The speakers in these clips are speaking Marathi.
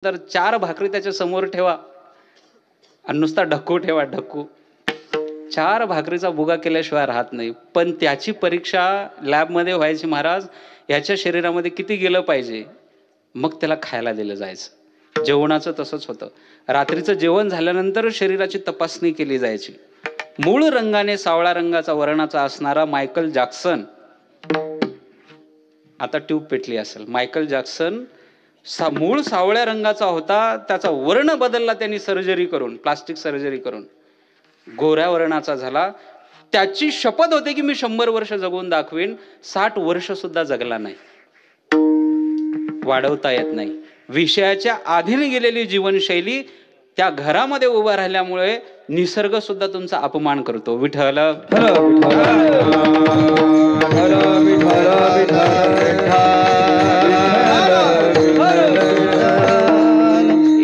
तर 4 भाकरी त्याच्या समोर ठेवा आणि नुसता ढक्कू ठेवा, ढक्कू. 4 भाकरीचा भुगा केल्याशिवाय राहत नाही. पण त्याची परीक्षा लॅबमध्ये व्हायची, महाराज याच्या शरीरामध्ये किती गेलं पाहिजे, मग त्याला खायला दिलं जायचं. जेवणाचं तसंच होतं. रात्रीचं जेवण झाल्यानंतर शरीराची तपासणी केली जायची. मूळ रंगाने सावळा रंगाचा वर्णाचा असणारा मायकल जॅक्सन, आता ट्यूब पेटली असेल, मायकल जॅक्सन मूळ सावळ्या रंगाचा होता, त्याचा वर्ण बदलला त्यांनी सर्जरी करून, प्लास्टिक सर्जरी करून गोऱ्या वर्णाचा झाला. त्याची शपथ होते की मी 100 वर्ष जगून दाखवेन. 60 वर्ष सुद्धा जगला नाही. वाढवता येत नाही. विषयाच्या आधीने गेलेली जीवनशैली त्या घरामध्ये उभा राहिल्यामुळे निसर्ग सुद्धा तुमचा अपमान करतो. विठ्ठल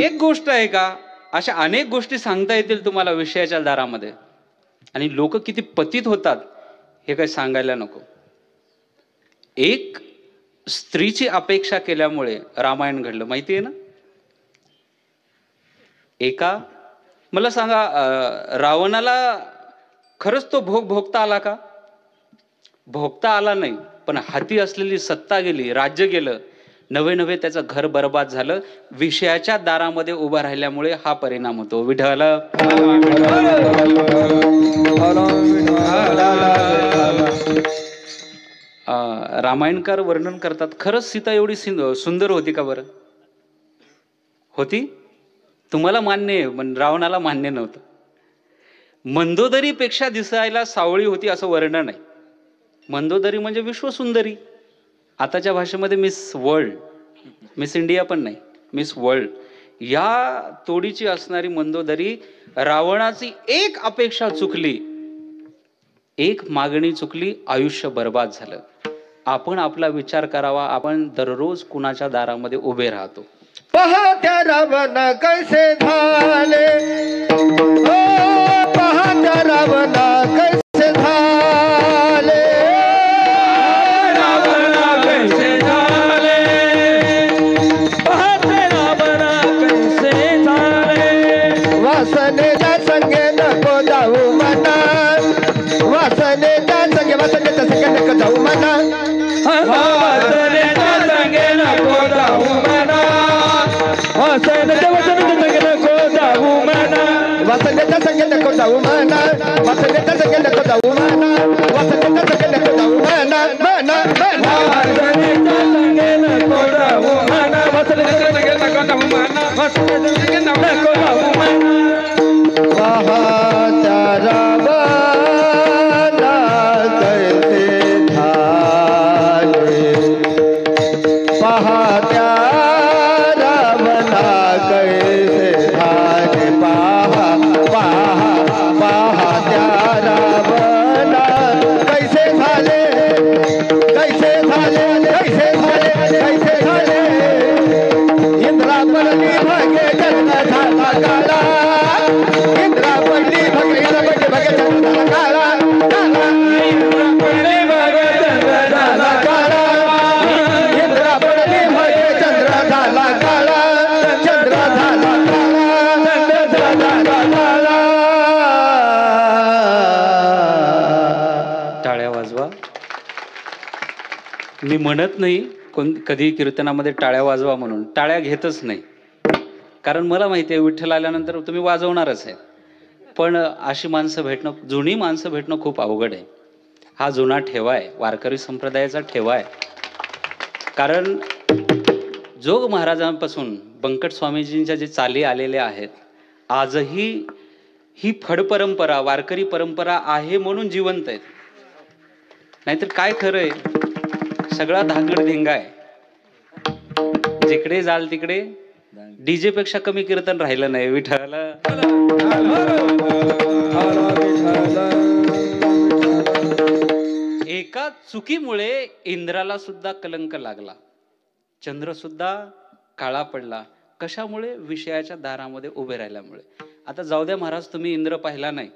एक गोष्ट आहे का, अशा अनेक गोष्टी सांगता येतील तुम्हाला विषयाच्या दारामध्ये, आणि लोक किती पतित होतात हे काही सांगायला नको. एक स्त्रीची अपेक्षा केल्यामुळे रामायण घडलं, माहिती आहे ना. एका, मला सांगा, रावणाला खरंच तो भोग भोगता आला का? भोगता आला नाही, पण हाती असलेली सत्ता गेली, राज्य गेलं, नवे नवे त्याचं घर बर्बाद झालं. विषयाच्या दारामध्ये उभा राहिल्यामुळे हा परिणाम होतो. विठ्ठल रामायणकार वर्णन करतात, खरंच सीता एवढी सुंदर होती का बरं? होती. तुम्हाला मान्य आहे, पण रावणाला मान्य नव्हतं. मंदोदरीपेक्षा दिसायला सावळी होती असं वर्णन आहे. मंदोदरी म्हणजे विश्वसुंदरी. आताच्या भाषेमध्ये मिस वर्ल्ड, मिस इंडिया पण नाही, मिस वर्ल्ड या तोडीची असणारी मंदोदरी. रावणाची एक अपेक्षा चुकली, एक मागणी चुकली, आयुष्य बर्बाद झालं. आपण आपला विचार करावा. आपण दररोज कुणाच्या दारामध्ये उभे राहतो. पहा त्या रावण कैसे झाले, पहा त्या रावण कैसे झाले, रावण कैसे झाले, पहा त्या रावण कैसे झाले. वासनेच्या संगे नको जाऊ मना, वासनेच्या संगे, वासनेच्या संगे नको जाऊ मना, वासनेच्या संगे नको जाऊ मना, वासनेच्या संगे नको जाऊ मना, वासनेच्या संगे नको जाऊ मना, वासनेच्या संगे नको जाऊ मना, वासनेच्या संगे नको जाऊ मना, मना मना, वासनेच्या संगे नको जाऊ मना, वासनेच्या संगे नको जाऊ मना, वासनेच्या संगे नको जाऊ मना. पहा त्या रावणा कैसे झाले, पहा त्या रावणा कैसे झाले, पहा पहा पहा त्या रावणा कैसे झाले, कैसे झाले, कैसे झाले, कैसे झाले. इंद्रा पडली भागे चंद्र झाला काळा, इंद्रा पडली भागे, इंद्रा पडली भागे चंद्र झाला काळा, इंद्रा पडली भागे चंद्र झाला काळा, इंद्रा पडली भागे चंद्र झाला काळा, चंद्र झाला काळा, चंद्र झाला काळा. टाळ्या वाजवा. मी म्हणत नाही कधी कीर्तनामध्ये टाळ्या वाजवा म्हणून, टाळ्या घेतच नाही, कारण मला माहिती आहे विठ्ठल आल्यानंतर तुम्ही वाजवणारच आहे. पण अशी माणसं भेटणं, जुनी माणसं भेटणं खूप अवघड आहे. हा जुना ठेवा आहे, वारकरी संप्रदायाचा ठेवा आहे. कारण जोग महाराजांपासून बंकट स्वामीजींच्या जे चाली आलेल्या आहेत, आजही ही फड परंपरा, वारकरी परंपरा आहे म्हणून जिवंत आहेत. नाहीतर काय खरं आहे, सगळा धांगडधिंगा आहे. जिकडे जाल तिकडे डीजे पेक्षा कमी कीर्तन राहिलं नाही. विठ्ठल एका चुकीमुळे इंद्राला सुद्धा कलंक लागला, चंद्र सुद्धा काळा पडला. कशामुळे? विषयाच्या दारामध्ये उभे राहिल्यामुळे. आता जाऊ द्या महाराज, तुम्ही इंद्र पाहिला नाही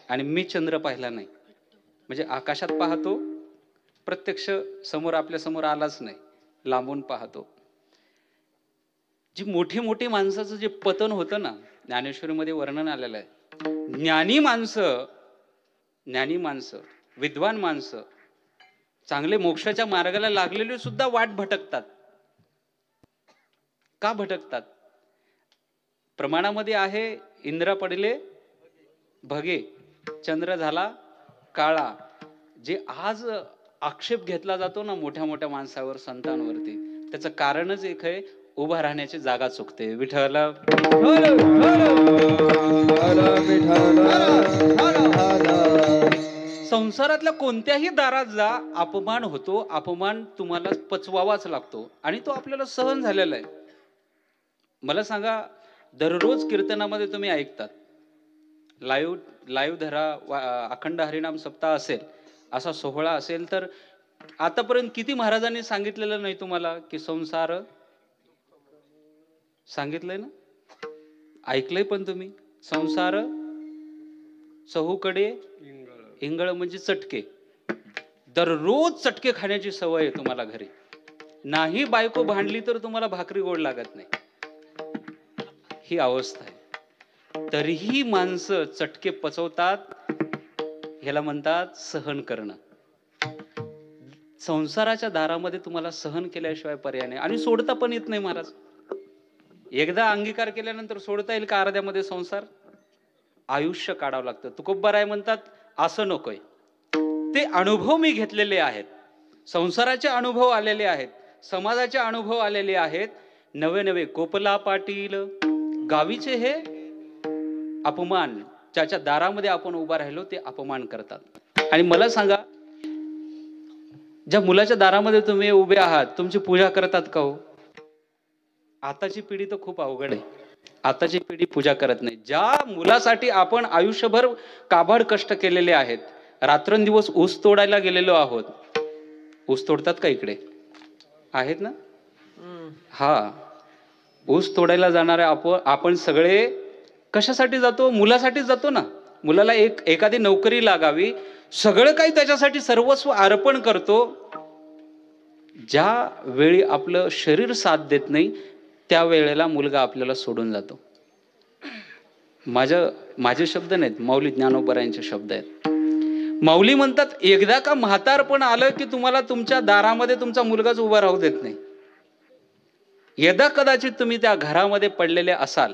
आणि मी चंद्र पाहिला नाही, म्हणजे आकाशात पाहतो, प्रत्यक्ष समोर आपल्या समोर आलाच नाही, लांबून पाहतो. जी मोठी मोठी माणसाचं जे पतन होतं ना, ज्ञानेश्वरीमध्ये वर्णन आलेलं आहे. ज्ञानी माणसं, विद्वान माणसं, चांगले मोक्षाच्या मार्गाला लागलेले सुद्धा वाट भटकतात. का भटकतात? प्रमाणामध्ये आहे, इंद्र पडले भगे, चंद्र झाला काळा. जे आज आक्षेप घेतला जातो ना मोठ्या मोठ्या माणसावर, संतांवरती, त्याचं कारणच एक आहे, उभा राहण्याची जागा चुकते. विठ्ठल संसारातल्या कोणत्याही दारात जा, अपमान होतो. अपमान तुम्हाला पचवावाच लागतो आणि तो आपल्याला सहन झालेला आहे. मला सांगा, दररोज कीर्तनामध्ये तुम्ही ऐकतात, लाईव्ह धरा, अखंड हरिनाम सप्ताह असेल, असा सोहळा असेल, तर आतापर्यंत किती महाराजांनी सांगितलेलं नाही तुम्हाला की संसार सांगितलंय ना, ऐकलंय पण तुम्ही, संसार चहूकडे इंगळ म्हणजे चटके. दररोज चटके खाण्याची सवय आहे तुम्हाला घरी. नाही बायको भांडली तर तुम्हाला भाकरी गोड लागत नाही, ही अवस्था आहे. तरीही माणसं चटके पचवतात. ह्याला म्हणतात सहन करणं. संसाराच्या दारामध्ये तुम्हाला सहन केल्याशिवाय पर्याय नाही आणि सोडता पण येत नाही महाराज. एकदा अंगीकार केल्यानंतर सोडता येईल का अर्ध्यामध्ये संसार? आयुष्य काढावं लागतं. तुकोबाराय म्हणतात असं नकोय. ते अनुभव मी घेतलेले आहेत, संसाराचे अनुभव आलेले आहेत, समाजाचे अनुभव आलेले आहेत. नवे नवे कोपला पाटील गावीचे हे अपमान, ज्याच्या दारामध्ये आपण उभा राहिलो ते अपमान करतात. आणि मला सांगा, ज्या मुलाच्या दारामध्ये तुम्ही उभे आहात, तुमची पूजा करतात का हो? आताची पिढी तर खूप अवघड आहे. आताची पिढी पूजा करत नाही. ज्या मुलासाठी आपण आयुष्यभर काबाड कष्ट केलेले आहेत, रात्रंदिवस ऊस तोडायला गेलेलो आहोत. ऊस तोडतात का इकडे? आहेत ना? हा, ऊस तोडायला जाणारे आपण सगळे कशासाठी जातो? मुलासाठी जातो ना. मुलाला एखादी नोकरी लागावी, सगळं काही त्याच्यासाठी सर्वस्व अर्पण करतो. ज्या वेळी आपलं शरीर साथ देत नाही, त्या वेळेला मुलगा आपल्याला सोडून जातो. माझे शब्द नाहीत, माऊली ज्ञानोबरायांचे शब्द आहेत. माऊली म्हणतात, एकदा का म्हातारपण आलं की तुम्हाला तुमच्या दारामध्ये तुमचा मुलगाच उभा राहू देत नाही. यदा कदाचित तुम्ही त्या घरामध्ये पडलेले असाल,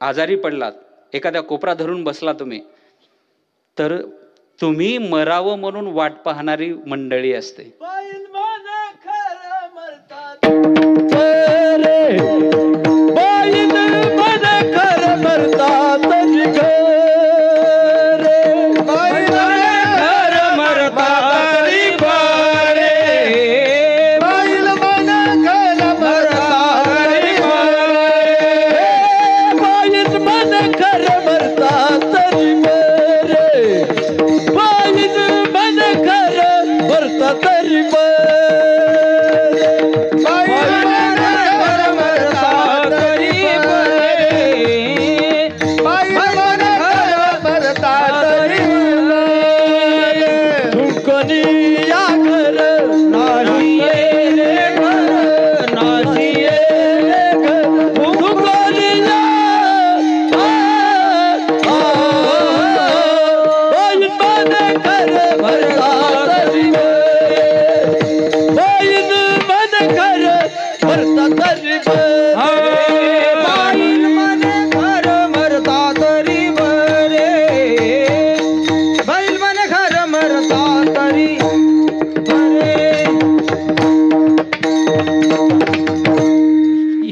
आजारी पडलात, एखाद्या कोपरा धरून बसला तुम्ही, तर तुम्ही मरावं म्हणून वाट पाहणारी मंडळी असते.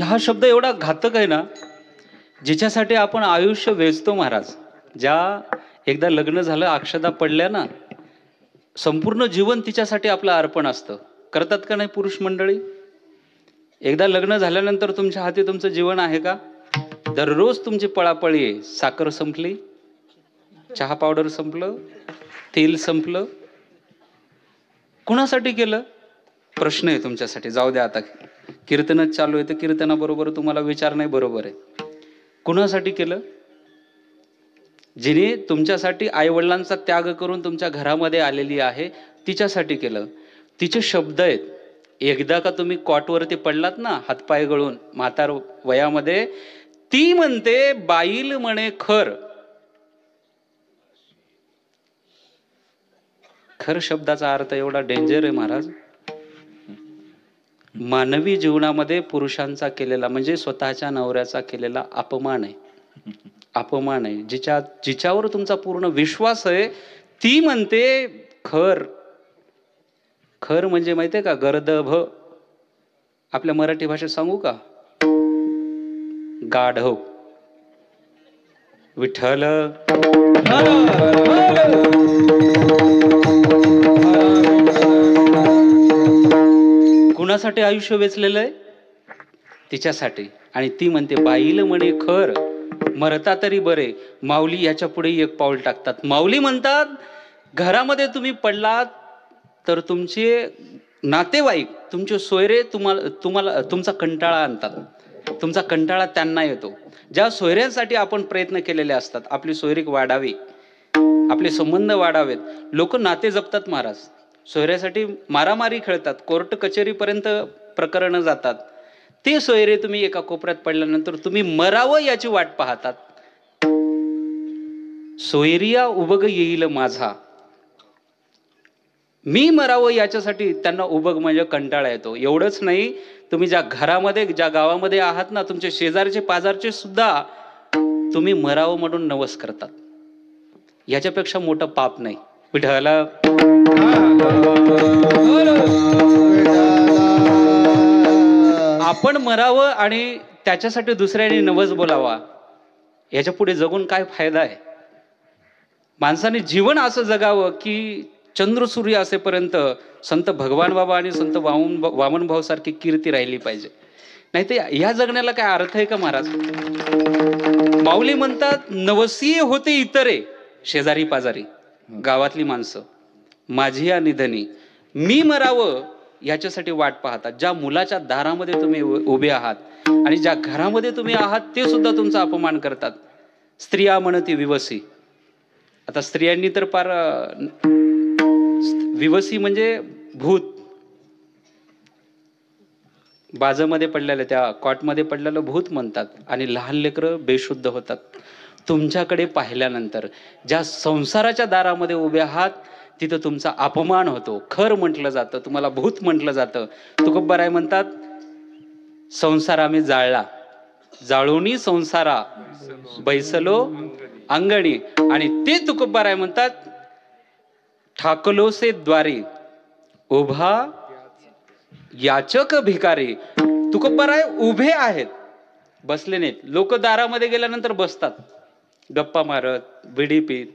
हा शब्द एवढा घातक आहे ना, जिच्यासाठी आपण आयुष्य वेचतो महाराज. ज्या एकदा लग्न झालं, अक्षता पडल्या ना, संपूर्ण जीवन तिच्यासाठी आपलं अर्पण असतं. करतात का नाही पुरुष मंडळी? एकदा लग्न झाल्यानंतर तुमच्या हाती तुमचं जीवन आहे का? दररोज तुमची पळापळी आहे. साखर संपली, चहा पावडर संपलं, तेल संपलं. कुणासाठी केलं? प्रश्न आहे तुमच्यासाठी. जाऊ द्या, आता कीर्तनच चालू आहे तर कीर्तनाबरोबर तुम्हाला विचार नाही, बरोबर आहे. कुणासाठी केलं? जिने तुमच्यासाठी आईवडिलांचा त्याग करून तुमच्या घरामध्ये आलेली आहे, तिच्यासाठी केलं. तिचे शब्द आहेत, एकदा का तुम्ही कॉटवरती पडलात ना हातपाय गळून म्हातार वयामध्ये, ती म्हणते बाईल म्हणे खर. खर शब्दाचा अर्थ एवढा डेंजर आहे महाराज. मानवी जीवनामध्ये पुरुषांचा केलेला म्हणजे स्वतःच्या नवऱ्याचा केलेला अपमान आहे. अपमान आहे. जिच्यावर तुमचा पूर्ण विश्वास आहे ती म्हणते खर. खर म्हणजे माहितीये का? गर्दभ. आपल्या मराठी भाषेत सांगू का? गाढव. विठ्ठल. कुणासाठी आयुष्य वेचलेलं आहे? तिच्यासाठी. आणि ती म्हणते बाईल म्हणे खर, मरता तरी बरे. माऊली याच्या पुढे एक पाऊल टाकतात. माऊली म्हणतात घरामध्ये तुम्ही पडलात तर तुमचे नातेवाईक, तुमचे सोयरे तुम्हाला तुमचा कंटाळा आणतात. तुमचा कंटाळा त्यांना येतो. ज्या सोयऱ्यांसाठी आपण प्रयत्न केलेले असतात, आपली सोयरीक वाढावी, आपले संबंध वाढावेत, लोक नाते जपतात महाराज. सोयऱ्यासाठी मारामारी खेळतात, कोर्ट कचेरीपर्यंत प्रकरणं जातात. ते सोयरे तुम्ही एका कोपऱ्यात पडल्यानंतर तुम्ही मरावं याची वाट पाहतात. सोयरिया उबग येईल माझा, मी मरावं याच्यासाठी त्यांना उबग म्हणजे कंटाळा येतो. एवढंच नाही, तुम्ही ज्या घरामध्ये ज्या गावामध्ये आहात ना, तुमचे शेजारचे पाजारचे सुद्धा तुम्ही मरावं म्हणून नवस करतात. याच्यापेक्षा मोठं पाप नाही. विठ्ठला. आपण मरावं आणि त्याच्यासाठी दुसऱ्याने नवस बोलावा, याच्या पुढे जगून काय फायदा आहे? माणसाने जीवन असं जगावं की चंद्र सूर्य असेपर्यंत संत भगवान बाबा आणि संत वामन भाऊ सारखी कीर्ती राहिली पाहिजे. नाही तर ह्या जगण्याला काय अर्थ आहे का महाराज? माऊली म्हणतात नवसीय होते इतरे, शेजारी पाजारी गावातली माणसं, माझी या निधनी, मी मरावं याच्यासाठी वाट पाहतात. ज्या मुलाच्या दारामध्ये तुम्ही उभे आहात आणि ज्या घरामध्ये तुम्ही आहात ते सुद्धा तुमचा अपमान करतात. स्त्रिया म्हणती विवसी. आता स्त्रियांनी तर फार, विवसी म्हणजे भूत. बाजामध्ये पडलेलं, त्या कॉटमध्ये पडलेलं भूत म्हणतात. आणि लहान लेकरं बेशुद्ध होतात. तुमच्याकडे पाहिल्यानंतर ज्या संसाराच्या दारामध्ये उभे आहात तिथं तुमचा अपमान होतो. खर म्हटलं जातं, तुम्हाला भूत म्हटलं जातं. तुकोबाराय म्हणतात संसार आम्ही जाळला, जाळूनी संसारा बैसलो अंगणी. आणि ते तुकोबाराय म्हणतात ठाकलो से द्वारी उभा याचक भिकारी. तुकोबाराय उभे आहेत, बसले नाहीत. लोक दारामध्ये गेल्यानंतर बसतात, गप्पा मारत, बिडी पीत,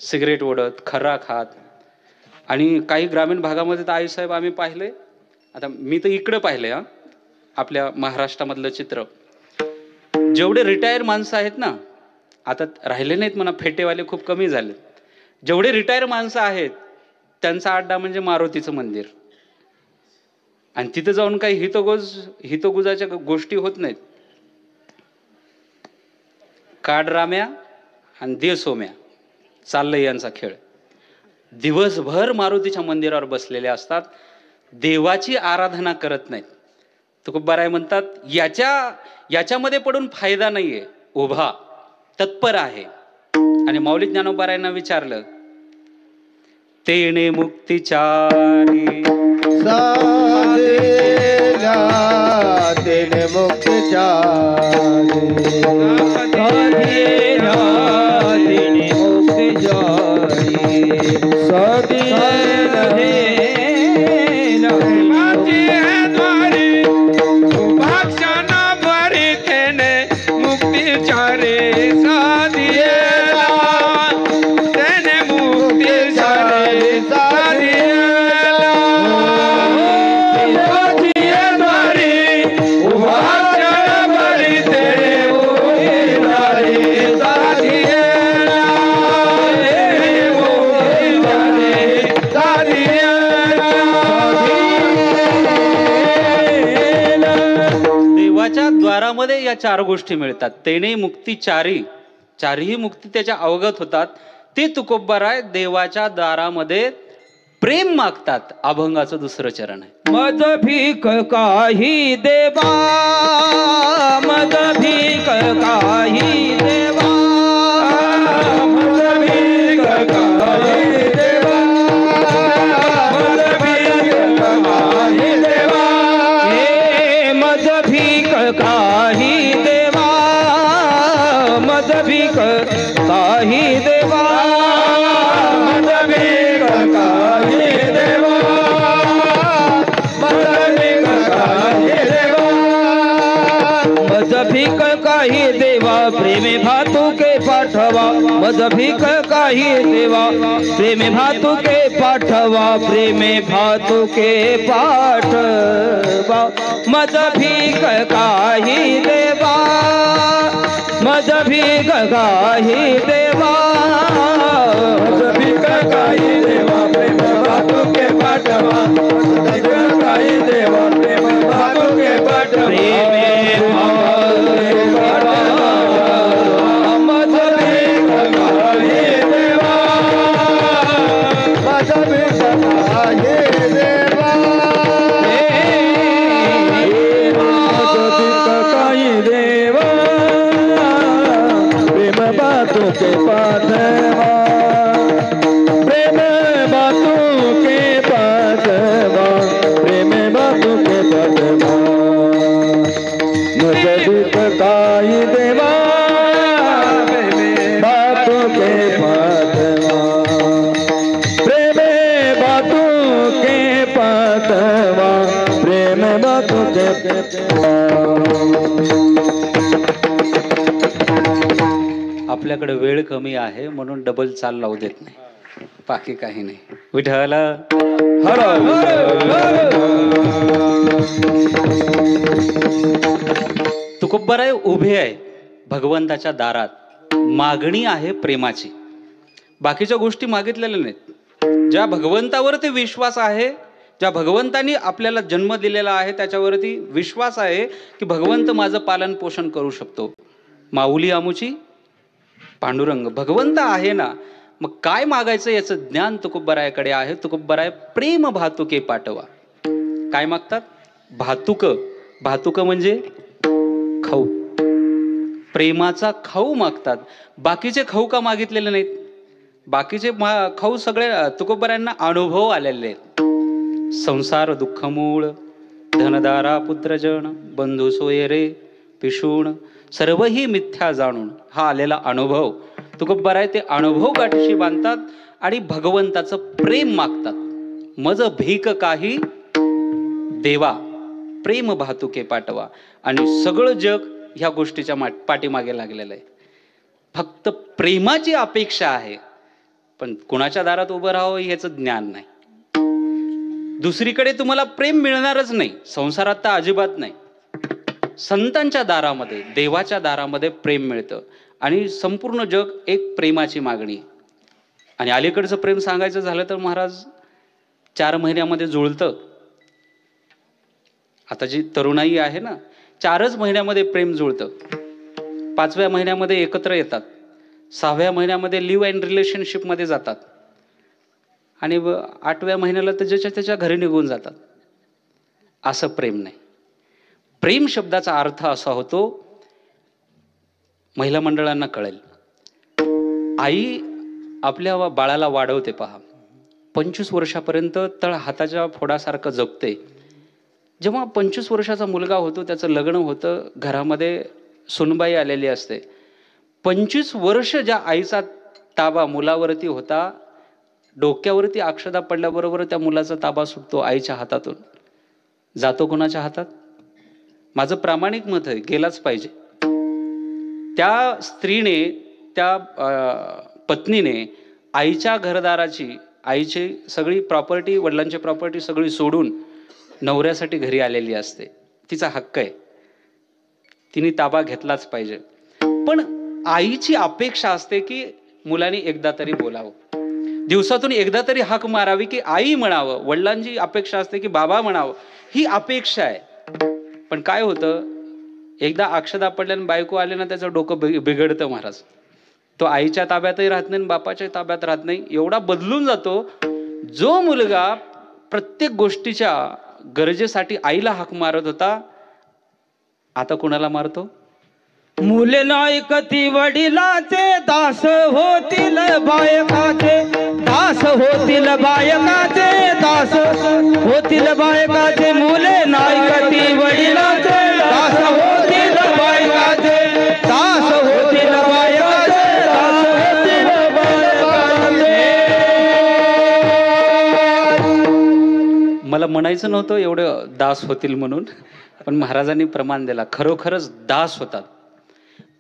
सिगरेट ओढत, खर्रा खात. आणि काही ग्रामीण भागामध्ये तर आईसाहेब आम्ही पाहिले, आता मी तर इकडं पाहिले हा, आपल्या महाराष्ट्रामधलं चित्र. जेवढे रिटायर माणसं आहेत ना, आता राहिले नाहीत म्हणा, फेटेवाले खूप कमी झाले. जेवढे रिटायर माणसं आहेत त्यांचा अड्डा म्हणजे मारुतीचं मंदिर. आणि तिथं जाऊन काही हितगुजाच्या गोष्टी होत नाहीत. काडराम्या आणि देसोम्या चाललंय यांचा खेळ. दिवसभर मारुतीच्या मंदिरावर बसलेले असतात, देवाची आराधना करत नाहीत. तुकोबाराय म्हणतात याच्यामध्ये पडून फायदा नाहीये, उभा तत्पर आहे. आणि माऊली ज्ञानोबारायांना विचारलं, तेने मुक्तिचारी साधेला, तेने मुक्तिचारी साधेला, तेने मुक्तिचारी साधेला, माझी द्वारी भाषणा बरी तेने मुक्तिचारी साधिएला, तेने मुक्तिचारी साधिएला. माझी द्वारी भाषणा बरी तेने मुक्तिचारी साधिएला, तेने मुक्तिचारी साधिएला. देवाच्या द्वारामध्ये या चार गोष्टी मिळतात. तेने मुक्तिचारी, चारही मुक्ती त्याच्या अवगत होतात. ते तुकोबाराय देवाच्या दारामध्ये प्रेम मागतात. अभंगाचं दुसरं चरण आहे. मज भीक काही देवा, मज भीक काही देवा, मज भीक काही देवा, मज भीक काही देवा, हे मज भीक काही देवा, मज भीक काही देवा, मज भीक काही देवा, मज भीक काही देवा, मज भीक काही देवा, प्रेमे भातुके पाठवा, मज भीक काही देवा, प्रेमे भातुके पाठवा, प्रेमे भातुके पाठवा, मज भीक काही देवा, मज भीक काही देवा, मज भीक काही देवा, प्रेम भातुके पाठवा, मज भीक काही देवा, प्रेम भातुके पाठवा, प्रेमे मज भीक काही देवा, मज भीक काही देवा, मज भीक काही देवा, प्रेम भातुके पाठवा, प्रेम भातुके पाठवा, प्रेम भातुके पाठवा, मज भीक काही देवा, भातुके पाठवा, प्रेम भातुके पाठवा, प्रेम भातुके पाठवा. आपल्याकडे वेळ कमी आहे म्हणून डबल चाल लावू देत नाही, बाकी काही नाही. विठ्ठल तुकोबराय उभे आहे भगवंताच्या दारात. मागणी आहे प्रेमाची, बाकीच्या गोष्टी मागितलेल्या नाहीत. ज्या भगवंतावरती विश्वास आहे, ज्या भगवंतानी आपल्याला जन्म दिलेला आहे त्याच्यावरती विश्वास आहे की भगवंत माझं पालन पोषण करू शकतो. माऊली आमुची पांडुरंग भगवंत आहे ना, मग काय मागायचं याचं ज्ञान तुकोबरायाकडे आहे. तुकोबराय प्रेम भातुके पाठवा. काय मागतात? भातुक. भातुक म्हणजे खाऊ, प्रेमाचा खाऊ मागतात. बाकीचे खाऊ का मागितलेले नाहीत? बाकीचे खाऊ सगळे तुकोबरायांना अनुभव आलेले आहेत. संसार दुःखमूळ, धनदारा पुत्रजन, बंधू सोयरे पिशूण, सर्वही मिथ्या जाणून, हा आलेला अनुभव तुकोबराय ते अनुभव गाठीशी बांधतात आणि भगवंताचं प्रेम मागतात. मज भीक काही देवा, प्रेम भातुके पाठवा. आणि सगळं जग ह्या गोष्टीच्या पाठीमागे लागलेलं आहे. फक्त प्रेमाची अपेक्षा आहे, पण कुणाच्या दारात उभं राहावं याचं ज्ञान नाही. दुसरीकडे तुम्हाला प्रेम मिळणारच नाही, संसारात तर अजिबात नाही. संतांच्या दारामध्ये, देवाच्या दारामध्ये प्रेम मिळतं आणि संपूर्ण जग एक प्रेमाची मागणी. आणि अलीकडचं प्रेम सांगायचं झालं तर महाराज 4 महिन्यामध्ये जुळतं. आता जी तरुणाई आहे ना, 4च महिन्यामध्ये प्रेम जुळतं. 5व्या महिन्यामध्ये एकत्र येतात, 6व्या महिन्यामध्ये लिव्ह अँड रिलेशनशिपमध्ये जातात आणि 8व्या महिन्याला तर ज्याच्या त्याच्या घरी निघून जातात. असं प्रेम नाही. प्रेम शब्दाचा अर्थ असा होतो, महिला मंडळांना कळेल. आई आपल्या बाळाला वाढवते पहा, 25 वर्षापर्यंत तळ हाताच्या फोडासारखं जगते. जेव्हा 25 वर्षाचा मुलगा होतो, त्याचं लग्न होतं, घरामध्ये सुनबाई आलेली असते. 25 वर्ष ज्या आईचा ताबा मुलावरती होता, डोक्यावरती अक्षदा पडल्याबरोबर त्या मुलाचा ताबा सुटतो आईच्या हातातून. जातो कोणाच्या हातात? माझं प्रामाणिक मत आहे, गेलाच पाहिजे. त्या स्त्रीने, त्या पत्नीने आईच्या घरदाराची, आईची सगळी प्रॉपर्टी, वडिलांची प्रॉपर्टी सगळी सोडून नवऱ्यासाठी घरी आलेली असते. तिचा हक्क आहे, तिने ताबा घेतलाच पाहिजे. पण आईची अपेक्षा असते की मुलाने एकदा तरी बोलावं, दिवसातून एकदा तरी हाक मारावी की आई म्हणावं. वडिलांची अपेक्षा असते की बाबा म्हणावं, ही अपेक्षा आहे. पण काय होतं, एकदा अक्षदा पडल्याने बायको आले ना, त्याचं डोकं बिघडतं महाराज. तो आईच्या ताब्यातही राहत नाही, बापाच्या ताब्यात राहत नाही. एवढा बदलून जातो जो मुलगा प्रत्येक गोष्टीच्या गरजेसाठी आईला हाक मारत होता, आता कुणाला मारतो? मुले नायकती वडिलाचे दास होतील बायकाचे, दास होतील बायकाचे, दास होतील बायकाचे. मुले नायकती वडिलाचे दास होतील बायकाचे, दास होतील बायकाचे, दास होतील बायकाचे. मला म्हणायचं नव्हतं एवढं दास होतील म्हणून, पण महाराजांनी प्रमाण दिला. खरोखरच दास होतात.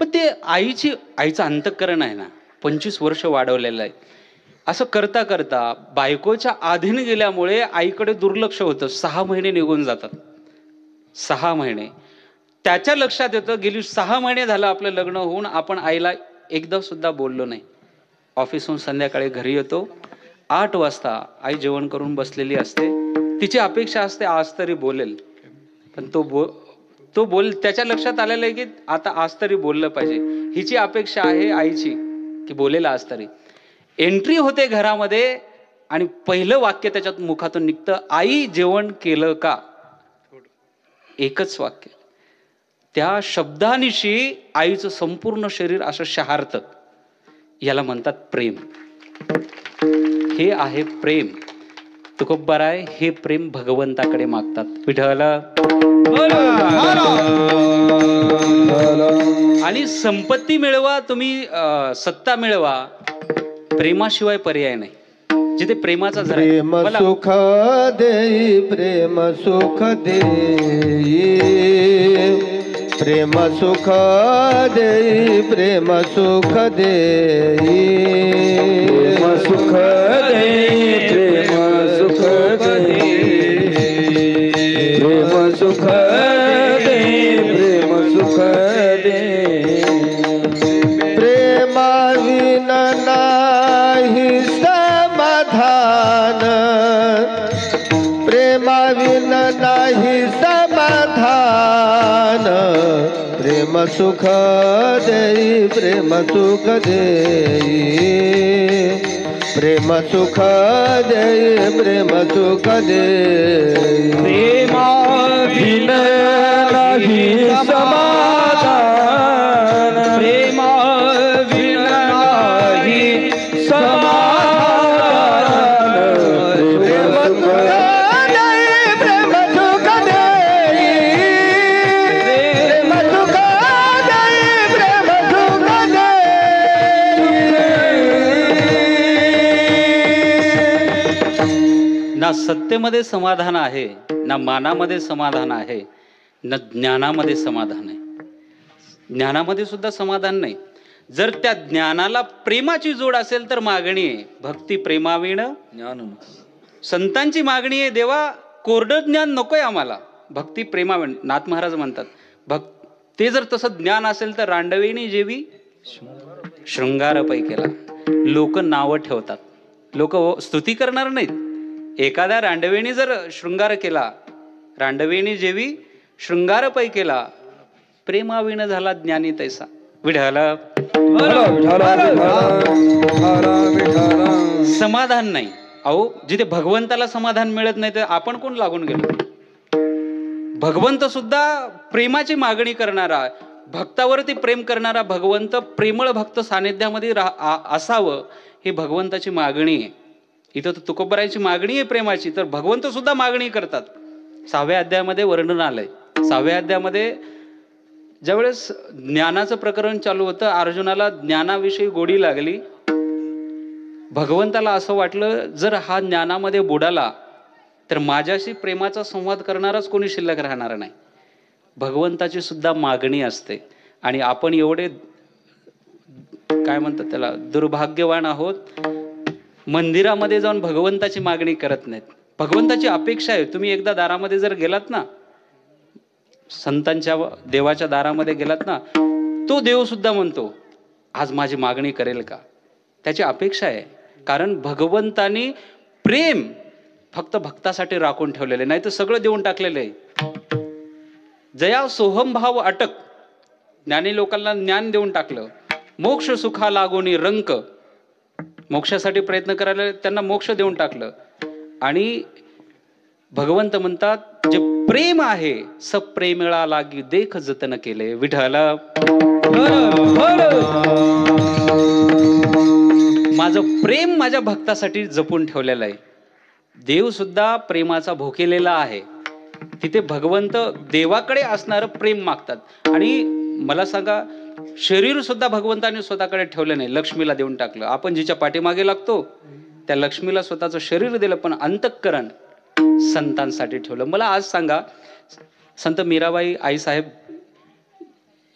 पण ते आईचं अंतःकरण आहे ना, 25 वर्ष वाढवलेलं आहे. असं करता करता बायकोच्या अधीन गेल्यामुळे आईकडे दुर्लक्ष होतं. 6 महिने निघून जातात. 6 महिने त्याच्या लक्षात येतं, गेली 6 महिने झालं आपलं लग्न होऊन, आपण आईला एकदा सुद्धा बोललो नाही. ऑफिसहून संध्याकाळी घरी येतो, 8 वाजता आई जेवण करून बसलेली असते. तिची अपेक्षा असते आज तरी बोलेल, पण तो बोल त्याच्या लक्षात आलेलं आहे की आता आज तरी बोललं पाहिजे. हिची अपेक्षा आहे आईची की बोलेल आज तरी. एंट्री होते घरामध्ये आणि पहिलं वाक्य त्याच्यात मुखातून निघतं, आई जेवण केलं का? एकच वाक्य. त्या शब्दानिशी आईचं संपूर्ण शरीर असं शहारतं. याला म्हणतात प्रेम. हे आहे प्रेम. तुकोबाराय हे प्रेम भगवंताकडे मागतात. विठ्ठल आणि संपत्ती मिळवा, तुम्ही सत्ता मिळवा, प्रेमाशिवाय पर्याय नाही. जिथे प्रेमाचा झरा आहे. प्रेम सुख देई, प्रेम सुख देई, प्रेम सुख देई, प्रेम सुख देई, प्रेम सुख देई, प्रेम सुख देई, प्रेम सुख देई, प्रेम सुख देई. प्रेमाविन नाही समाधान, प्रेमाविन नाही समाधान, प्रेम सुख देई, प्रेम सुख देई, प्रेम सुख देई, प्रेम सुख देई. प्रेमाविन नाही समाधान, प्रेमाविन नाही समाधान, प्रेम सुख देई, प्रेम सुख देई, प्रेम सुख देई, प्रेम सुख देई. ना सत्तेमध्ये समाधान आहे, ना मानामध्ये समाधान आहे, ना ज्ञानामध्ये समाधान आहे. ज्ञानामध्ये सुद्धा समाधान नाही. जर त्या ज्ञानाला प्रेमाची जोड असेल तर मागणी आहे, भक्ती प्रेमाविण ज्ञान. संतांची मागणी आहे, देवा कोरडं ज्ञान नकोय आम्हाला, भक्ती प्रेमाविण. नाथ महाराज म्हणतात ते जर तसं ज्ञान असेल तर रांडवेनी जेवी शृंगार पै केला. लोक नावं ठेवतात, लोक स्तुती करणार नाहीत. एखाद्या रांडवेनी जर शृंगार केला, रांडवेनी जेवी शृंगार पै केला, प्रेमाविण झाला ज्ञानी तैसा. विठ्ठल समाधान नाही. अहो जिथे भगवंताला समाधान मिळत नाही तर आपण कोण लागून गेलो? भगवंत सुद्धा प्रेमाची मागणी करणारा, भक्तावरती प्रेम करणारा भगवंत, प्रेमळ भक्त सानिध्यामध्ये असावं ही भगवंताची मागणी आहे. इथं तर तुकोबारायची मागणी आहे प्रेमाची, तर भगवंत सुद्धा मागणी करतात. 6व्या अध्यायामध्ये वर्णन आलंय. 6व्या अध्यायामध्ये ज्यावेळेस ज्ञानाचं प्रकरण चालू होतं, अर्जुनाला ज्ञानाविषयी गोडी लागली. भगवंताला असं वाटलं जर हा ज्ञानामध्ये बुडाला तर माझ्याशी प्रेमाचा संवाद करणाराच कोणी शिल्लक राहणार नाही. भगवंताची सुद्धा मागणी असते. आणि आपण एवढे काय म्हणतात त्याला दुर्भाग्यवान आहोत, मंदिरामध्ये जाऊन भगवंताची मागणी करत नाहीत. भगवंताची अपेक्षा आहे. तुम्ही एकदा दारामध्ये जर गेलात ना, संतांच्या देवाच्या दारामध्ये गेलात ना, तो देव सुद्धा म्हणतो आज माझी मागणी करेल का? त्याची अपेक्षा आहे. कारण भगवंतानी प्रेम फक्त भक्तासाठी राखून ठेवलेले नाही, तर सगळं देऊन टाकलेलं आहे. जया सोहम भाव अटक, ज्ञानी लोकांना ज्ञान देऊन टाकलं. मोक्ष सुखा लागोनी रंक, मोक्षासाठी प्रयत्न करायला त्यांना मोक्ष देऊन टाकलं. आणि भगवंत म्हणतात जे प्रेम आहे सब प्रेमिळा लागी देख जतन केले विठ्ठला. माझं प्रेम माझ्या भक्तासाठी जपून ठेवलेलं आहे. देव सुद्धा प्रेमाचा भोकेलेला आहे. तिथे भगवंत देवाकडे असणारं प्रेम मागतात. आणि मला सांगा, शरीर सुद्धा भगवंताने स्वतःकडे ठेवलं नाही, लक्ष्मीला देऊन टाकलं. आपण जिच्या पाठीमागे लागतो त्या लक्ष्मीला स्वतःचं शरीर दिलं, पण अंतःकरण संतांसाठी ठेवलं. मला आज सांगा, संत मीराबाई आईसाहेब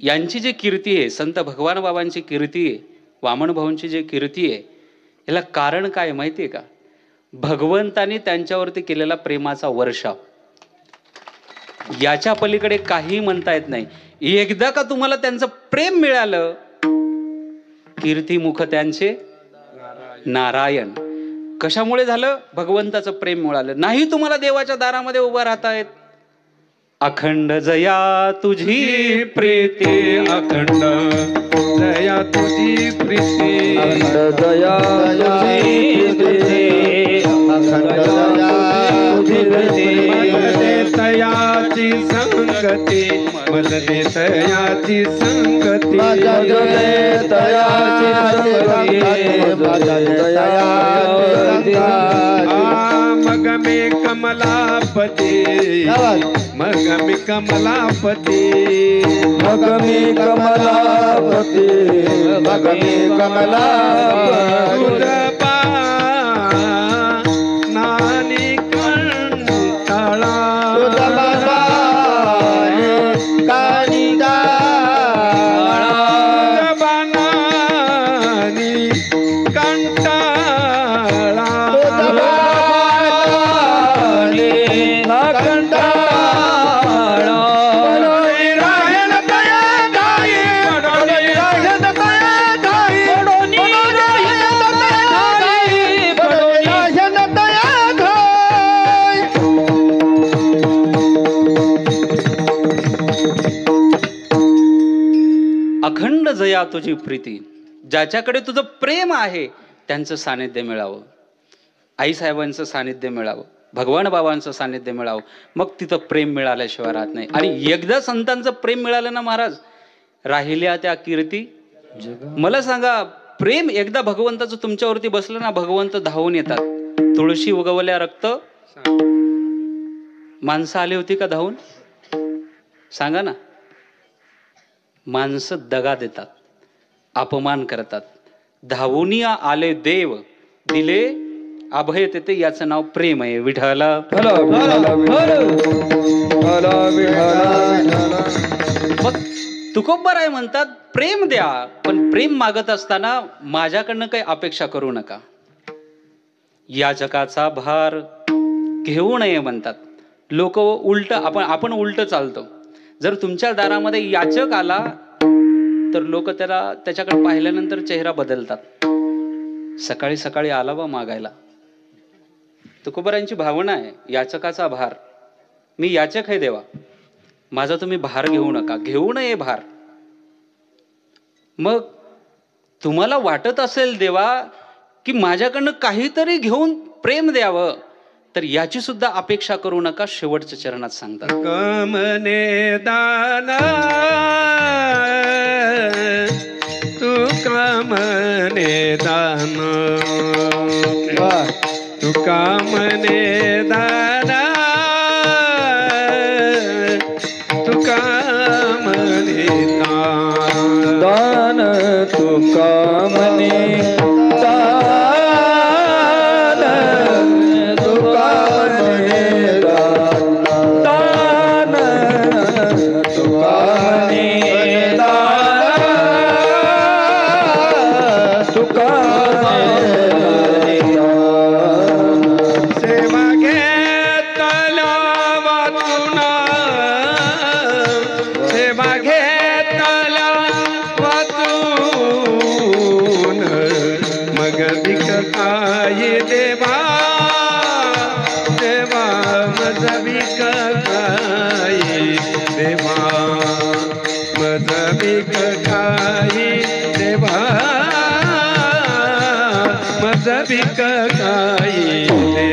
यांची जी कीर्ती आहे, संत भगवान बाबांची कीर्ती आहे, वामन भाऊंची जी कीर्ती आहे, याला कारण काय माहिती आहे का? भगवंतानी त्यांच्यावरती केलेला प्रेमाचा वर्षाव. याच्या पलीकडे काही म्हणता येत नाही. एकदा का तुम्हाला त्यांचं प्रेम मिळालं, कीर्तिमुख त्यांचे नारायण. कशामुळे झालं? भगवंताचं प्रेम मिळालं. नाही तुम्हाला देवाच्या दारामध्ये उभं राहता येत. अखंड जया तुझी प्रीती, अखंड दया तुझी प्रीती, अखंड दया तुझी प्रीती, अखंड दया तुझी प्रीती. मदते तयाची संगती, मदते तयाची संगती, मदते तयाची संगती, मदते तयाची संगती. मग मी कमलापती, मग मी कमलापती, मग मी कमलापती, मग मी कमलापती. नानी कंटाळा, नानी कंटाळा, अखंड जया तुझी प्रीती. ज्याच्याकडे तुझं प्रेम आहे त्यांचं सानिध्य मिळावं, आईसाहेबांचं सानिध्य मिळावं, भगवान बाबांचं सानिध्य मिळावं. मग तिथं प्रेम मिळाल्याशिवाय राहत नाही. आणि एकदा संतांचं प्रेम मिळालं ना महाराज, राहिल्या त्या कीर्ती. मला सांगा, प्रेम एकदा भगवंताचं तुमच्यावरती बसलं ना, भगवंत धावून येतात. तुळशी उगवल्या रक्त, माणसं आली होती का धावून? सांगा ना. माणसं दगा देतात, अपमान करतात. धावून आले देव, दिले अभय तेथे. याचं नाव प्रेम आहे विठ्ठला. मग तुकोबराय म्हणतात, प्रेम द्या, पण प्रेम मागत असताना माझ्याकडनं काही अपेक्षा करू नका. याचकाचा भार घेऊ नये म्हणतात लोक. उलट आपण उलट चालतो. जर तुमच्या दारामध्ये याचक आला तर लोक त्याच्याकडे पाहिल्यानंतर चेहरा बदलतात. सकाळी सकाळी आला बा मागायला. तुकोबारांची भावना आहे, याचकाचा भार. मी याचक आहे देवा, माझा तुम्ही भार घेऊ नका, घेऊ नये भार. मग तुम्हाला वाटत असेल देवा की माझ्याकडनं काहीतरी घेऊन प्रेम द्यावं, तर याची सुद्धा अपेक्षा करू नका. शेवटच्या चरणात सांगतात, कामने दाना तू कामने दान, तू कामने दाना, तू कामने दान, तू कामने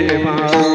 देवा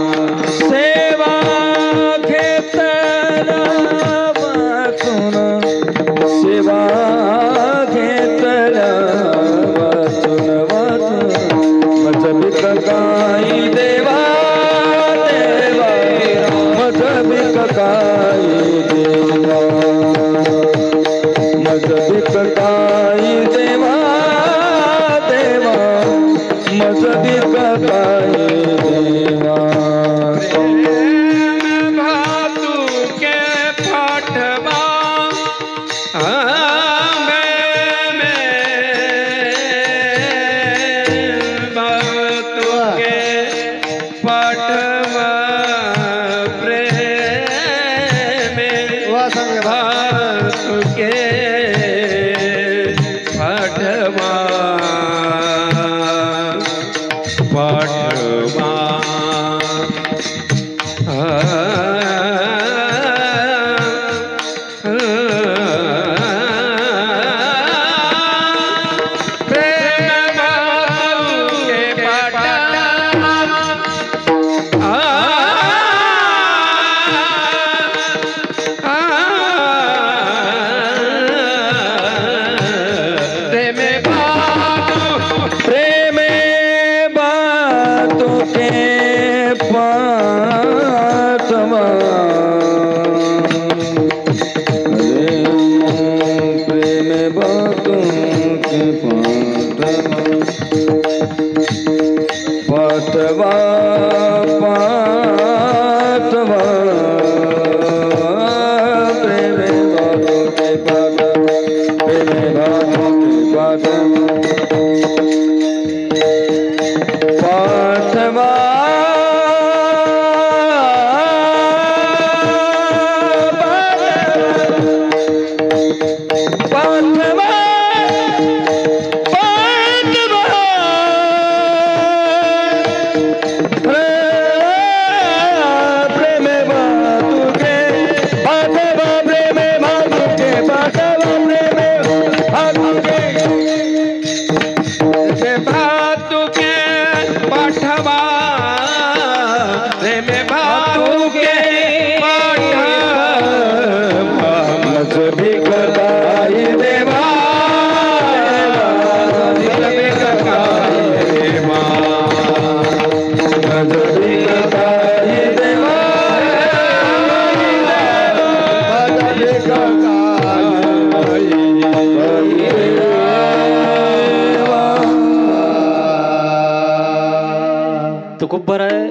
तुकोबराय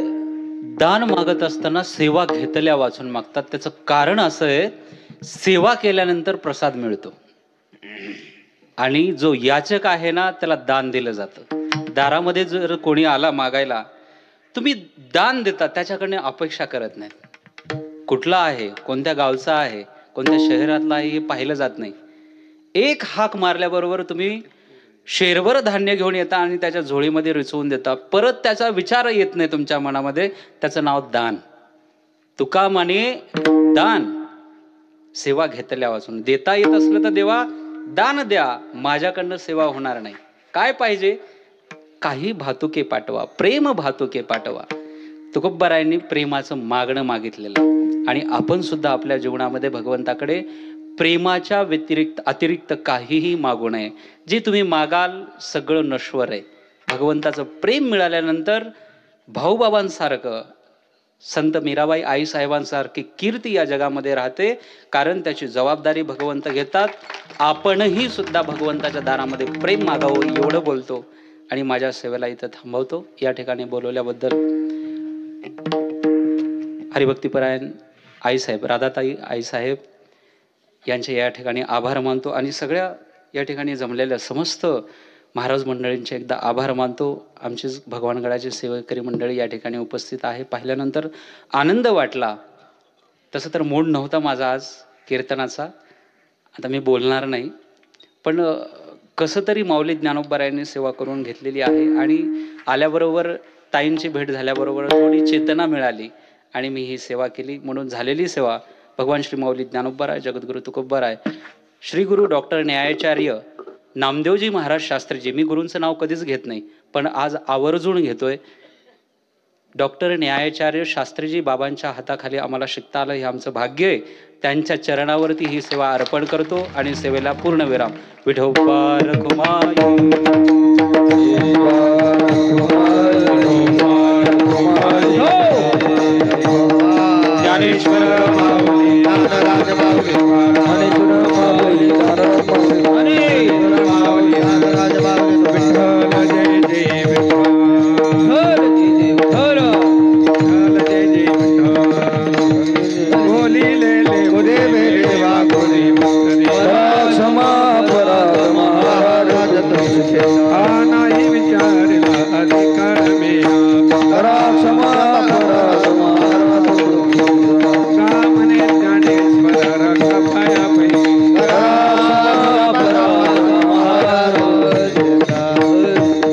दान मागत असताना सेवा घेतल्या वाचून मागतात. त्याचं कारण असं आहे, सेवा केल्यानंतर प्रसाद मिळतो आणि जो याचक आहे ना त्याला दान दिलं जातं. दारामध्ये जर कोणी आला मागायला, तुम्ही दान देता, त्याच्याकडनं अपेक्षा करत नाही. कुठला आहे, कोणत्या गावचा आहे, कोणत्या शहरातला आहे हे पाहिलं जात नाही. एक हाक मारल्याबरोबर तुम्ही शेरभर धान्य घेऊन येता आणि त्याच्या झोळीमध्ये रिचवून देता. परत त्याचा विचार येत नाही तुमच्या मनामध्ये. त्याचं नाव दान. तुका माने दान. सेवा घेतल्या वाचून. देता येत असलं तर देवा दान द्या, माझ्याकडनं सेवा होणार नाही. काय पाहिजे? काही भातुके पाठवा, प्रेम भातुके पाठवा. तुकोबरायांनी प्रेमाचं मागणं मागितलेलं आणि आपण सुद्धा आपल्या जीवनामध्ये भगवंताकडे प्रेमाच्या व्यतिरिक्त अतिरिक्त काहीही मागू नये. जे तुम्ही मागाल सगळं नश्वर आहे. भगवंताचं प्रेम मिळाल्यानंतर भाऊबाबांसारखं, संत मीराबाई आईसाहेबांसारखी कीर्ती या जगामध्ये राहते. कारण त्याची जबाबदारी भगवंत घेतात. आपणही सुद्धा भगवंताच्या दारामध्ये प्रेम मागावं एवढं बोलतो आणि माझ्या सेवेला इथं थांबवतो. या ठिकाणी बोलवल्याबद्दल हरिभक्तीपरायण आईसाहेब, राधाताई आईसाहेब यांचे या ठिकाणी आभार मानतो आणि सगळ्या या ठिकाणी जमलेल्या समस्त महाराज मंडळींचे एकदा आभार मानतो. आमची भगवानगडाची सेवेकरी मंडळी या ठिकाणी उपस्थित आहे. पाहिल्यानंतर आनंद वाटला. तसं तर मूड नव्हता माझा आज कीर्तनाचा, आता मी बोलणार नाही, पण कसं तरी माऊली ज्ञानोबरायांनी सेवा करून घेतलेली आहे आणि आल्याबरोबर ताईंची भेट झाल्याबरोबर थोडी चेतना मिळाली आणि मी ही सेवा केली. म्हणून झालेली सेवा भगवान श्री माऊली ज्ञानोबराय, जगद्गुरु तुकोबराय, श्री गुरु डॉक्टर न्यायाचार्य नामदेवजी महाराज शास्त्रीजी, मी गुरूंचं नाव कधीच घेत नाही पण आज आवर्जून घेतोय, डॉक्टर न्यायाचार्य शास्त्रीजी बाबांच्या हाताखाली आम्हाला शिकता आलं, हे आमचं भाग्य आहे. त्यांच्या चरणावरती ही सेवा अर्पण करतो आणि सेवेला पूर्ण विराम. विठोबा रखुमाई ज्ञानेश्वर माऊली ज्ञानराज माऊली ज्ञानेश्वर माऊली ज्ञानराज माऊली ज्ञानराज माऊली विठ्ठल जय जय विठ्ठल जय विठ्ठल जय जय विठ्ठल बोली ले ले गोरे मेरे वा गोरे क्षमा पराध महाराज तुझसे नाही विचारला अधिकार मेरा क्षमा पराध महाराज रामने ज्ञानेश्वर रखपाया पैकी क्षमा पराध महाराज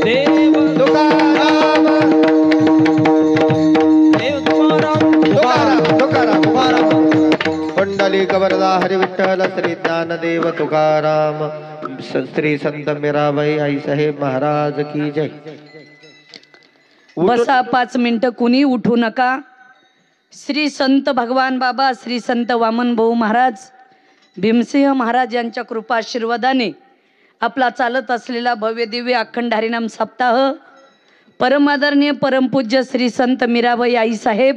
देव तुकाराम देव तुकाराम तुकाराम तुकाराम पंडली कवरदा हरि विठ्ठल श्री ज्ञानदेव तुकाराम श्री संत मीराबाई आईसाहेब महाराज की जय. बसा 5 मिनिटं, कुणी उठू नका. श्री संत भगवान बाबा, श्री संत वामन भाऊ महाराज, भीमसिंह महाराज यांच्या कृपा आशीर्वादाने आपला चालत असलेला भव्य दिव्य अखंड हरिनाम सप्ताह परमादरणीय परमपूज्य श्री संत मीराबाई आईसाहेब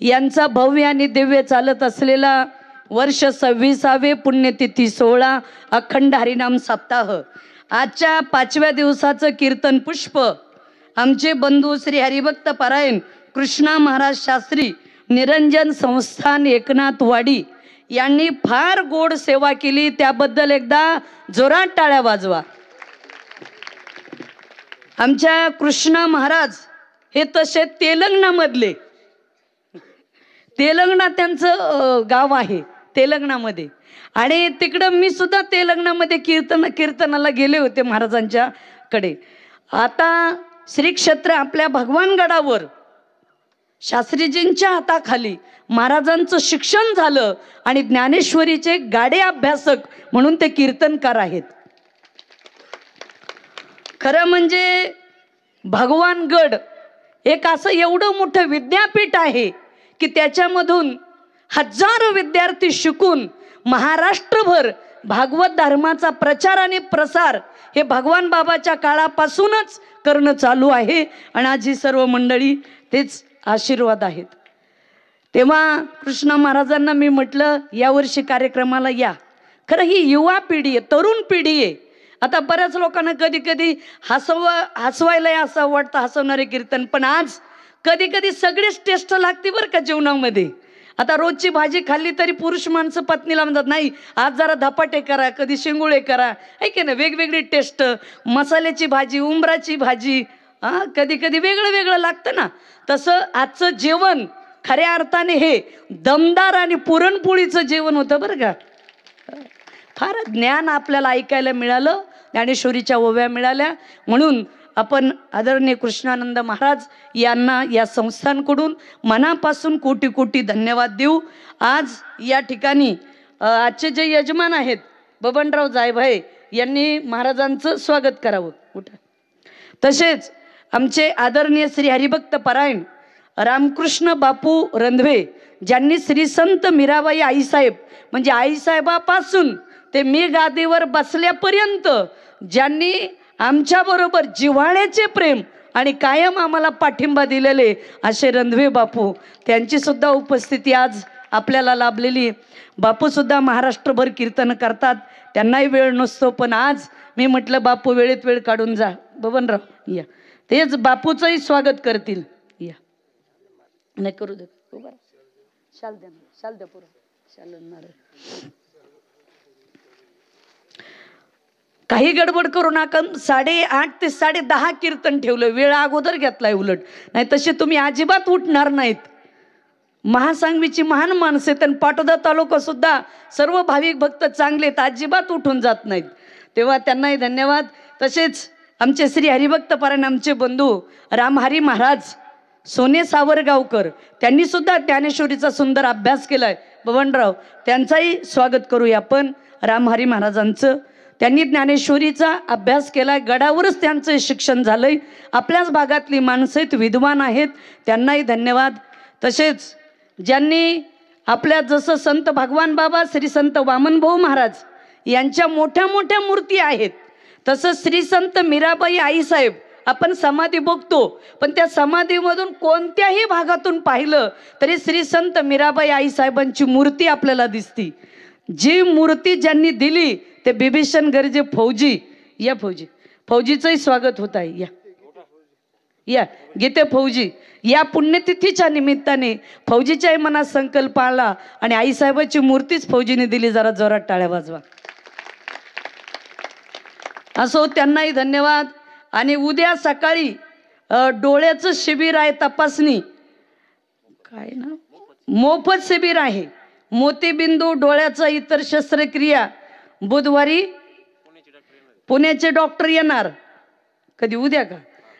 यांचा भव्य आणि दिव्य चालत असलेला वर्ष 26वे पुण्यतिथी 16 अखंड हरिनाम सप्ताह. आजच्या 5व्या दिवसाचं कीर्तन पुष्प आमचे बंधू श्री हरिभक्त पारायण कृष्णा महाराज शास्त्री निरंजन संस्थान एकनाथ वाडी यांनी फार गोड सेवा केली. त्याबद्दल एकदा जोरात टाळ्या वाजवा. आमच्या कृष्णा महाराज हे तसे तेलंगणामधले, तेलंगणा त्यांचं गाव आहे तेलंगणामध्ये, आणि तिकडं मी सुद्धा तेलंगणामध्ये कीर्तनाला गेले होते महाराजांच्या कडे. आता श्री क्षेत्र आपल्या भगवानगडावर शास्त्रीजींच्या हाताखाली महाराजांचं शिक्षण झालं आणि ज्ञानेश्वरीचे गाडे अभ्यासक म्हणून ते कीर्तनकार आहेत. खरं म्हणजे भगवानगड एक असं एवढं मोठं विद्यापीठ आहे की त्याच्यामधून हजारो विद्यार्थी शिकून महाराष्ट्रभर भागवत धर्माचा प्रचार आणि प्रसार हे भगवान बाबाच्या काळापासूनच करणं चालू आहे आणि आज ही सर्व मंडळी तेच आशीर्वाद आहेत. तेव्हा कृष्णा महाराजांना मी म्हटलं यावर्षी कार्यक्रमाला या. खरं ही युवा पिढी आहे, तरुण पिढी आहे. आता बऱ्याच लोकांना कधी कधी हसवायला असं वाटतं, हसवणारे कीर्तन, पण आज कधी कधी सगळेच टेस्ट लागते बरं का जीवनामध्ये. आता रोजची भाजी खाल्ली तरी पुरुष माणसं पत्नीला म्हणतात नाही आज जरा धपाटे करा, कधी शेंगुळे करा, आहे की नाही, वेगवेगळी टेस्ट. मसाल्याची भाजी, उंबराची भाजी, कधी कधी वेगळं वेगळं लागतं ना. तसं आजचं जेवण खऱ्या अर्थाने हे दमदार आणि पुरणपोळीचं जेवण होतं बरं का. फार ज्ञान आपल्याला ऐकायला मिळालं, ज्ञानेश्वरीच्या ओव्या मिळाल्या. म्हणून आपण आदरणीय कृष्णानंद महाराज यांना या संस्थांकडून मनापासून कोटी कोटी धन्यवाद देऊ. आज या ठिकाणी आजचे जे यजमान आहेत बबनराव जायभाये यांनी महाराजांचं स्वागत करावं. उठा. तसेच आमचे आदरणीय श्री हरिभक्त परायण रामकृष्ण बापू रंधवे ज्यांनी श्री संत मीराबाई आईसाहेब म्हणजे आईसाहेबापासून ते मी गादीवर बसल्यापर्यंत ज्यांनी आमच्याबरोबर जिव्हाळ्याचे प्रेम आणि कायम आम्हाला पाठिंबा दिलेले असे रंधवे बापू, त्यांची सुद्धा उपस्थिती आज आपल्याला लाभलेली. बापूसुद्धा महाराष्ट्रभर कीर्तन करतात, त्यांनाही वेळ नसतो, पण आज मी म्हटलं बापू वेळेत वेळ काढून जा. बबनराव या, तेच बापूचंही स्वागत करतील. या नाही करू दे, शाल द्या, शाल द्या, पुरा शाल. काही गडबड करू नका. 8:30 ते 10:30 कीर्तन ठेवलं, वेळ अगोदर घेतलाय उलट, नाही तसे तुम्ही अजिबात उठणार नाहीत. महासांगवीची महान माणसे आणि पाटोदा तालुका सुद्धा सर्व भाविक भक्त चांगले आहेत, अजिबात उठून जात नाहीत, तेव्हा त्यांनाही धन्यवाद. तसेच आमचे श्री हरिभक्त परायण आमचे बंधू रामहरी महाराज सोने सावरगावकर, त्यांनी सुद्धा ज्ञानेश्वरीचा सुंदर अभ्यास केलाय. बबनराव त्यांचाही स्वागत करूया आपण. रामहरी महाराजांचं त्यांनी ज्ञानेश्वरीचा अभ्यास केलाय, गडावरच त्यांचं शिक्षण झालंय. आपल्याच भागातली माणसं आहेत, विद्वान आहेत, त्यांनाही धन्यवाद. तसेच ज्यांनी आपल्या जसं संत भगवान बाबा श्री संत वामनभाऊ महाराज यांच्या मोठ्या मोठ्या मूर्ती आहेत, तसं श्री संत मीराबाई आईसाहेब आपण समाधी बघतो, पण त्या समाधीमधून कोणत्याही भागातून पाहिलं तरी श्री संत मीराबाई आईसाहेबांची मूर्ती आपल्याला दिसती. जी मूर्ती ज्यांनी दिली ते बिभीषण गर्जे फौजी, या फौजीचंही स्वागत होत आहे. या गीते फौजी, या पुण्यतिथीच्या निमित्ताने फौजीच्याही मनात संकल्प आला आणि आईसाहेबाची मूर्तीच फौजीने दिली. जरा जोरात टाळ्या वाजवा. असो, त्यांनाही धन्यवाद. आणि उद्या सकाळी डोळ्याचं शिबिर आहे, तपासणी काय ना, मोफत शिबिर आहे. मोतीबिंदू, डोळ्याचा इतर शस्त्रक्रिया. बुधवारी पुण्याचे डॉक्टर येणार. कधी? उद्या का?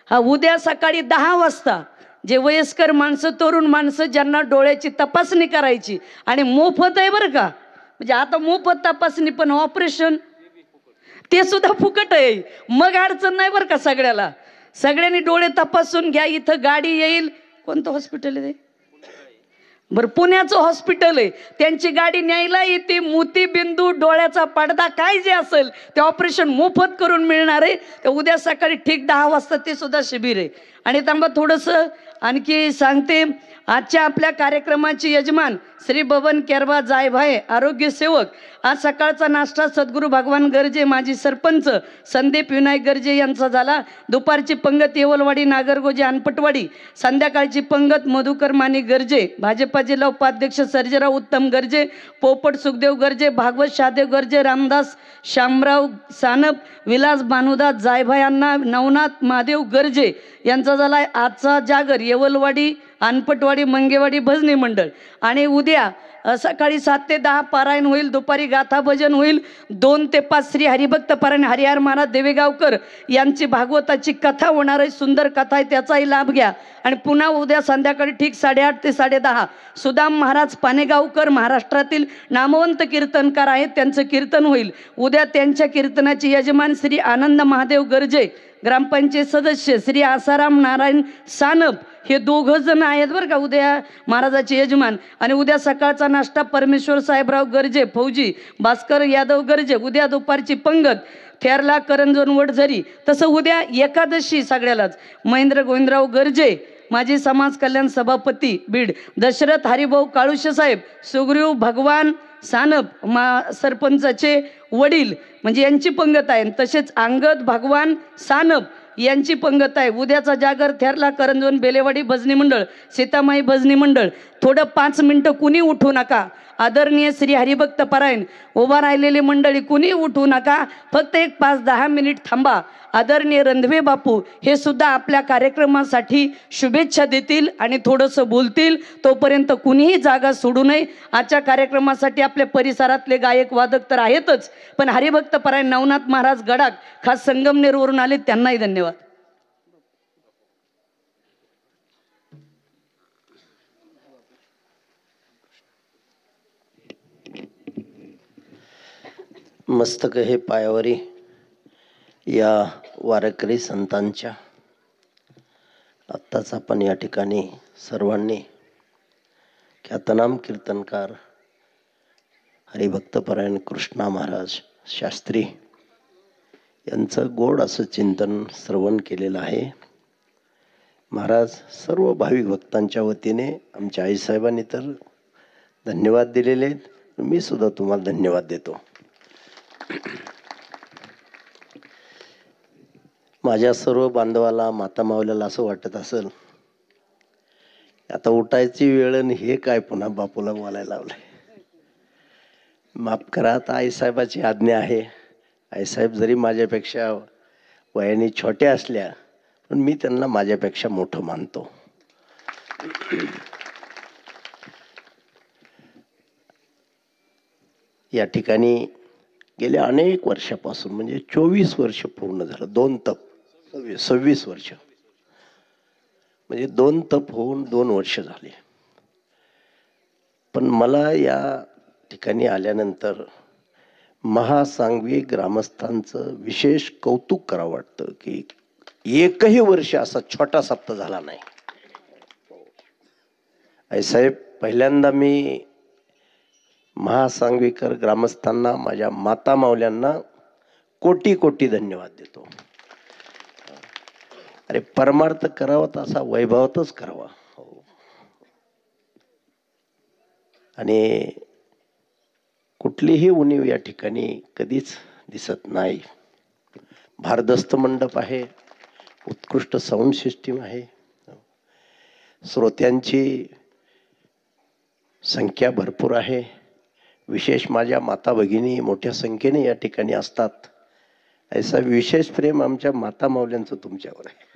हा, उद्या सकाळी 10 वाजता. जे वयस्कर माणसं, तरुण माणसं ज्यांना डोळ्याची तपासणी करायची आणि मोफत आहे बरं का. म्हणजे आता मोफत तपासणी, पण ऑपरेशन ते सुद्धा फुकट आहे. मग अडचण नाही बरं का सगळ्याला. सगळ्यांनी डोळे तपासून घ्या. इथं गाडी येईल. कोणतं हॉस्पिटल आहे? बरं, पुण्याचं हॉस्पिटल आहे. त्यांची गाडी न्यायला येते. मोतीबिंदू, डोळ्याचा पडदा, काय जे असेल ते ऑपरेशन मोफत करून मिळणार आहे. ते उद्या सकाळी ठीक 10 वाजता ते सुद्धा शिबिर आहे. आणि थांबा थोडंसं आणखी सांगते. आजच्या आपल्या कार्यक्रमाचे यजमान श्री बबन केरबा जायभाये आरोग्य सेवक. आज सकाळचा नाश्ता सद्गुरू भगवान गर्जे माजी सरपंच संदीप विनायक गर्जे यांचा झाला. दुपारची पंगत येवलवाडी नागरगोजे अनपटवाडी. संध्याकाळची पंगत मधुकर मानी गर्जे, भाजपा जिल्हा उपाध्यक्ष सर्जेराव उत्तम गर्जे, पोपट सुखदेव गर्जे, भागवत शहादेव गर्जे, रामदास शामराव सानप, विलास भानुदास जायभाई अण्णा, नवनाथ महादेव गर्जे यांचा झाला. आजचा जागर येवलवाडी अनपटवाडी मंगेवाडी भजनी मंडळ. आणि उद्या सकाळी 7 ते 10 पारायण होईल. दुपारी गाथा भजन होईल. 2 ते 5 श्री हरिभक्त परायण हरिहर महाराज देवेगावकर यांची भागवताची कथा होणार आहे. सुंदर कथा आहे, त्याचाही लाभ घ्या. आणि पुन्हा उद्या संध्याकाळी ठीक 8:30 ते 10:30 सुदाम महाराज पानेगावकर महाराष्ट्रातील नामवंत कीर्तनकार आहेत, त्यांचं कीर्तन होईल. उद्या त्यांच्या कीर्तनाचे यजमान श्री आनंद महादेव गर्जे, ग्रामपंचायत सदस्य श्री आसाराम नारायण सानप, हे 2 जण आहेत बरं का उद्या महाराजाचे यजमान. आणि उद्या सकाळचा नाश्ता परमेश्वर साहेबराव गर्जे फौजी, भास्कर यादव गर्जे. उद्या दुपारची पंगत थेरला करंजन वडझरी. तसं उद्या एकादशी सगळ्यालाच. महेंद्र गोविंदराव गर्जे माजी समाज कल्याण सभापती बीड, दशरथ हरिभाऊ काळुशे साहेब, सुग्रीव भगवान सानप सरपंचाचे वडील म्हणजे यांची पंगत आहे. तसेच अंगद भगवान सानप यांची पंगत आहे. उद्याचा जागर थेरला करंजवन बेलेवाडी भजनी मंडळ, सीतामाई भजनी मंडळ. थोडं 5 मिनिटं कुणी उठू नका. आदरणीय श्री हरिभक्त परायण उभा राहिलेली मंडळी कुणी उठू नका. फक्त एक 5-10 मिनिट थांबा. आदरणीय रणधवे बापू हे सुद्धा आपल्या कार्यक्रमासाठी शुभेच्छा देतील आणि थोडंसं बोलतील. तोपर्यंत कुणीही जागा सोडू नये. आजच्या कार्यक्रमासाठी आपल्या परिसरातले गायक वादक तर आहेतच, पण हरिभक्त परायण नवनाथ महाराज गडाख खास संगमनेरवरून आले, त्यांनाही धन्यवाद. मस्तक हे पायावरी या वारकरी संतांच्या. आत्ताच आपण या ठिकाणी सर्वांनी ख्यातनाम कीर्तनकार हरिभक्तपरायण कृष्णा महाराज शास्त्री यांचं गोड असं चिंतन श्रवण केलेलं आहे. महाराज सर्व भाविक भक्तांच्या वतीने आमच्या आईसाहेबांनी तर धन्यवाद दिलेले आहेत. मी सुद्धा तुम्हाला धन्यवाद देतो. माझ्या सर्व बांधवाला माता मावल्याला असं वाटत असेल आता उठायची वेळ आणि हे काय पुन्हा बापूला बोलायला लावलंय. माफ करा, आता आईसाहेबाची आज्ञा आहे. आईसाहेब जरी माझ्यापेक्षा वयाने छोट्या असल्या पण मी त्यांना माझ्यापेक्षा मोठं मानतो. या ठिकाणी गेल्या अनेक वर्षापासून म्हणजे 24 वर्ष पूर्ण झालं. 2 तप 26 वर्ष म्हणजे 2 तप होऊन 2 वर्ष झाले. पण मला या ठिकाणी आल्यानंतर महासांगवी ग्रामस्थांचं विशेष कौतुक करावं वाटतं की एकही वर्ष असा छोटा सप्ताह झाला नाही. आईसाहेब, पहिल्यांदा मी महासांगवीकर ग्रामस्थांना, माझ्या माता मावल्यांना कोटी कोटी धन्यवाद देतो. अरे परमार्थ करावा तर असा वैभवतच करावा. आणि कुठलीही उणीव या ठिकाणी कधीच दिसत नाही. भारदस्त मंडप आहे, उत्कृष्ट साऊंड सिस्टीम आहे, श्रोत्यांची संख्या भरपूर आहे. विशेष माझ्या माता भगिनी मोठ्या संख्येने या ठिकाणी असतात. ऐसा विशेष प्रेम आमच्या माता मावल्यांचं तुमच्यावर आहे.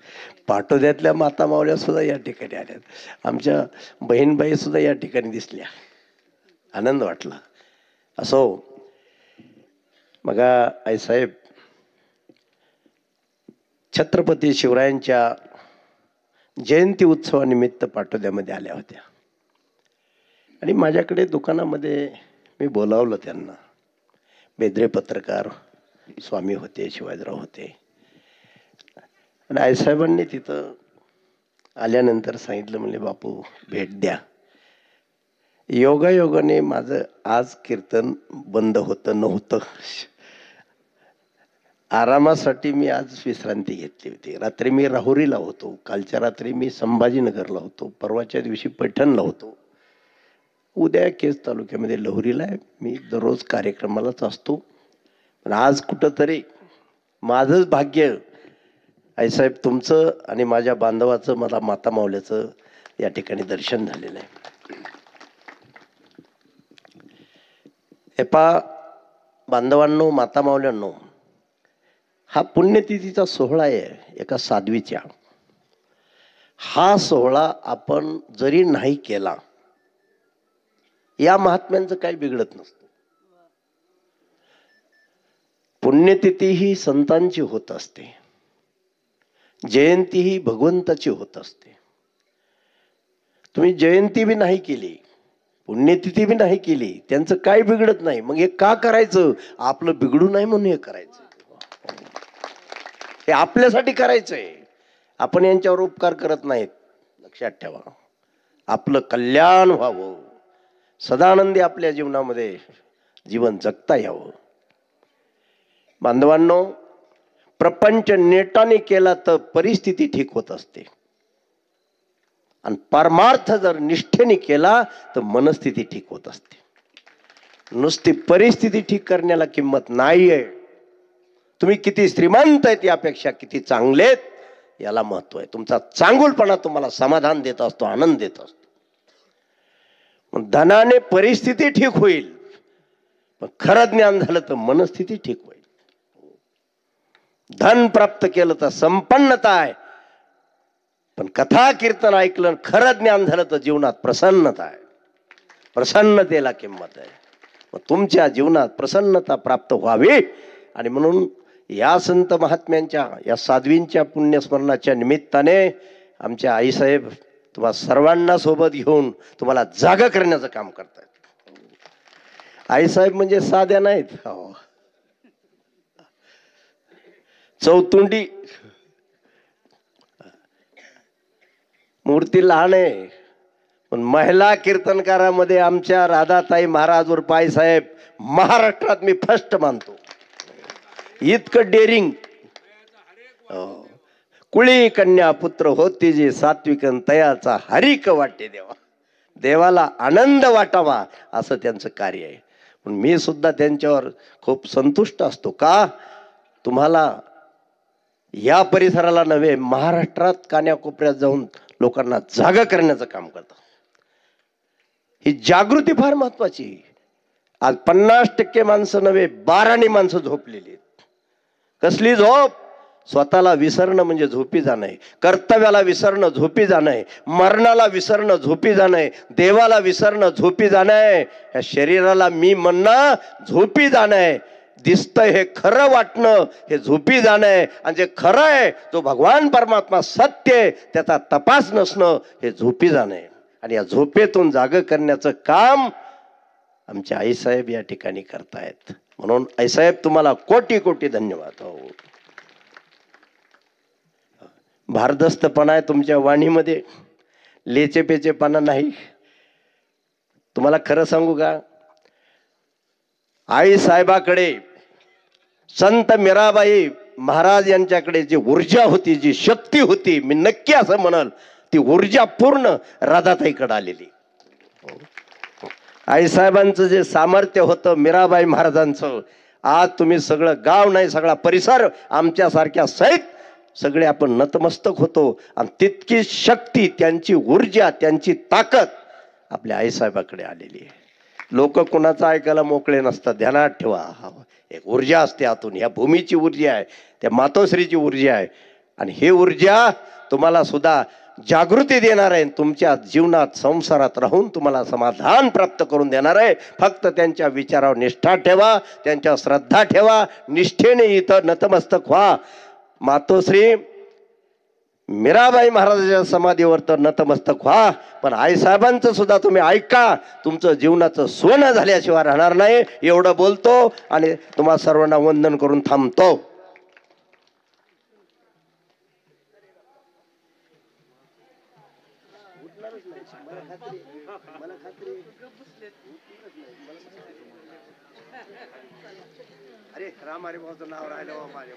पाटोद्यातल्या माता मावल्या सुद्धा या ठिकाणी आल्यात. आमच्या बहीणबाई सुद्धा या ठिकाणी दिसल्या. आनंद वाटला. असो, मग आईसाहेब छत्रपती शिवरायांच्या जयंती उत्सवानिमित्त पाटोद्यामध्ये आल्या होत्या आणि माझ्याकडे दुकानामध्ये मी बोलावलं त्यांना. बेद्रे पत्रकार स्वामी होते, शिवाजीराव होते. आणि आईसाहेबांनी तिथं आल्यानंतर सांगितलं, म्हणले बापू भेट द्या. योगायोगाने माझं आज कीर्तन बंद होतं नव्हतं. आरामासाठी मी आज विश्रांती घेतली होती. रात्री मी राहुरीला होतो, कालच्या रात्री मी संभाजीनगरला होतो, परवाच्या दिवशी पैठणला होतो, उद्या केज तालुक्यामध्ये लहुरीला आहे. मी दररोज कार्यक्रमालाच असतो. पण आज कुठंतरी माझंच भाग्य आईसाहेब, तुमचं आणि माझ्या बांधवाचं, मला माता मावल्याचं या ठिकाणी दर्शन झालेलं आहे. एपा बांधवांनो, माता मावल्यांनो, हा पुण्यतिथीचा सोहळा आहे एका साध्वीच्या. हा सोहळा आपण जरी नाही केला, या महात्म्यांचं काही बिघडत नसतं. पुण्यतिथी ही संतांची होत असते, जयंती ही भगवंताची होत असते. तुम्ही जयंती बी नाही केली, पुण्यतिथी बी नाही केली, त्यांचं काय बिघडत नाही. मग हे का करायचं? आपलं बिघडू नाही म्हणून हे करायचं. हे आपल्यासाठी करायचंय. आपण यांच्यावर उपकार करत नाहीत, लक्षात ठेवा. आपलं कल्याण व्हावं, सदानंदी आपल्या जीवनामध्ये जीवन जगता यावं. बांधवांनो, प्रपंच नेटाने केला तर परिस्थिती ठीक होत असते, आणि परमार्थ जर निष्ठेने केला तर मनस्थिती ठीक होत असते. नुसती परिस्थिती ठीक करण्याला किंमत नाहीये. तुम्ही किती श्रीमंत आहेत यापेक्षा किती चांगलेत याला महत्व आहे. तुमचा चांगुलपणा तुम्हाला समाधान देत असतो, आनंद देत असतो. मग धनाने परिस्थिती ठीक होईल, पण खरं ज्ञान झालं तर मनस्थिती ठीक होईल. धन प्राप्त केलं तर संपन्नता आहे, पण कथा कीर्तन ऐकलं खरं ज्ञान झालं तर जीवनात प्रसन्नता आहे. प्रसन्नतेला किंमत आहे. मग तुमच्या जीवनात प्रसन्नता प्राप्त व्हावी आणि म्हणून या संत महात्म्यांच्या, या साध्वींच्या पुण्यस्मरणाच्या निमित्ताने आमच्या आईसाहेब तुम्हा सर्वांना सोबत घेऊन तुम्हाला जागा करण्याचं काम करतायत. आईसाहेब म्हणजे साध्या नाहीत, चौतुंडी. मूर्ती लहान आहे, पण महिला कीर्तनकारामध्ये आमच्या राधाताई महाराज उर्फ आईसाहेब महाराष्ट्रात मी फर्स्ट मानतो. इतकं डेअरिंग. कुळी कन्या पुत्र होती जी सात्विकन तयाचा हरिक वाटे देवा, देवाला आनंद वाटावा असं त्यांचं कार्य आहे. पण मी सुद्धा त्यांच्यावर खूप संतुष्ट असतो. का? तुम्हाला या परिसराला नव्हे, महाराष्ट्रात कान्याकोपऱ्यात जाऊन लोकांना जागा करण्याचं काम करतात. ही जागृती फार महत्वाची. आज 50% माणसं नव्हे 12 माणसं झोपलेली आहेत. कसली झोप? स्वतःला विसरणं म्हणजे झोपी जाणं, कर्तव्याला विसरणं झोपी जाणं, मरणाला विसरणं झोपी जाणं, देवाला विसरणं झोपी जाणं, या शरीराला मी म्हणणं झोपी जाणं, दिसतंय हे खरं वाटणं हे झोपी जाणं, आणि जे खरं आहे जो भगवान परमात्मा सत्य आहे त्याचा तपास नसणं हे झोपी जाणं. आणि या झोपेतून जाग करण्याचं काम आमच्या आईसाहेब या ठिकाणी करतायत. म्हणून आईसाहेब तुम्हाला कोटी कोटी धन्यवाद. हो, भारदस्तपणा आहे तुमच्या वाणीमध्ये, लेचेपेचेपणा नाही. तुम्हाला खरं सांगू का, आई साहेबाकडे संत मीराबाई महाराज यांच्याकडे जी ऊर्जा होती, जी शक्ती होती, मी नक्की असं म्हणाल ती ऊर्जा पूर्ण राधाताईकडे आलेली. आई साहेबांचं जे सामर्थ्य होतं मीराबाई महाराजांचं, आज तुम्ही सगळं गाव नाही सगळा परिसर आमच्यासारख्या सहित सगळे आपण नतमस्तक होतो. आणि तितकी शक्ती, त्यांची ऊर्जा, त्यांची ताकद आपल्या आईसाहेबाकडे आलेली आहे. लोक कुणाचं ऐकायला मोकळे नसतात, ध्यानात ठेवा. एक ऊर्जा असते आतून, ह्या भूमीची ऊर्जा आहे, त्या मातोश्रीची ऊर्जा आहे. आणि ही ऊर्जा तुम्हाला सुद्धा जागृती देणार आहे, तुमच्या जीवनात संसारात राहून तुम्हाला समाधान प्राप्त करून देणार आहे. फक्त त्यांच्या विचारावर निष्ठा ठेवा, त्यांच्यावर श्रद्धा ठेवा, निष्ठेने इथं नतमस्तक व्हा. मातोश्री मीराबाई महाराजांच्या समाधीवर तर नतमस्तक व्हा, पण आईसाहेबांचं सुद्धा तुम्ही ऐका. तुमचं जीवनाचं सोनं झाल्याशिवाय राहणार नाही. एवढं बोलतो आणि तुम्हा सर्वांना वंदन करून थांबतो. अरे राम हरी भाऊचं नाव राहिलं माझ्या.